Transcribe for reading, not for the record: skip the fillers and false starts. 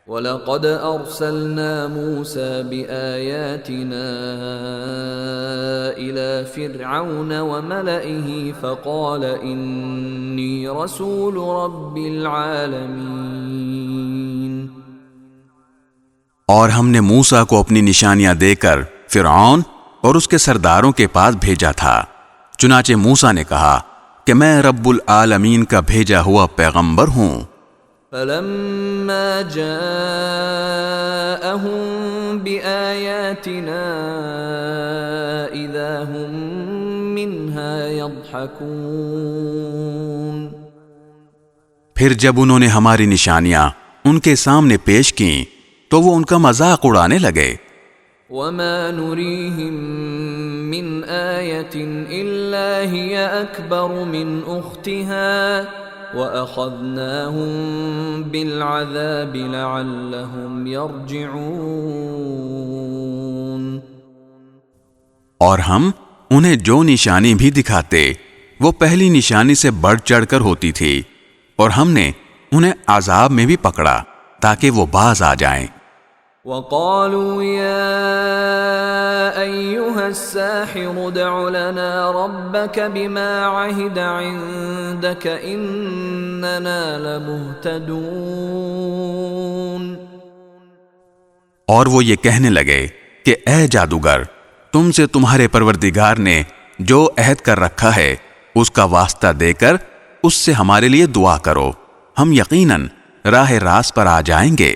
وَلَقَدْ أَرْسَلْنَا مُوسَى بِآيَاتِنَا إِلَى فِرْعَوْنَ وَمَلَئِهِ فَقَالَ إِنِّي رَسُولُ رَبِّ الْعَالَمِينَ۔ اور ہم نے موسیٰ کو اپنی نشانیاں دے کر فرعون اور اس کے سرداروں کے پاس بھیجا تھا، چنانچہ موسیٰ نے کہا کہ میں رب العالمین کا بھیجا ہوا پیغمبر ہوں۔ فَلَمَّا جَاءَهُم بِآيَاتِنَا إِذَا هُم مِّنْهَا يَضْحَكُونَ۔ پھر جب انہوں نے ہماری نشانیاں ان کے سامنے پیش کیں تو وہ ان کا مذاق اڑانے لگے۔ وَمَا نُرِيهِم مِّنْ آيَةٍ إِلَّا هِيَ أَكْبَرُ مِنْ أُخْتِهَا وَأَخَذْنَاهُمْ بِالْعَذَابِ لَعَلَّهُمْ يَرْجِعُونَ۔ اور ہم انہیں جو نشانی بھی دکھاتے وہ پہلی نشانی سے بڑھ چڑھ کر ہوتی تھی، اور ہم نے انہیں عذاب میں بھی پکڑا تاکہ وہ باز آ جائیں۔ وَقَالُوا يَا أَيُّهَا السَّاحِرُ ادْعُ لَنَا رَبَّكَ بِمَا عَهِدَ عِندَكَ إِنَّنَا لَمُهْتَدُونَ۔ اور وہ یہ کہنے لگے کہ اے جادوگر، تم سے تمہارے پروردگار نے جو عہد کر رکھا ہے اس کا واسطہ دے کر اس سے ہمارے لیے دعا کرو، ہم یقیناً راہ راست پر آ جائیں گے۔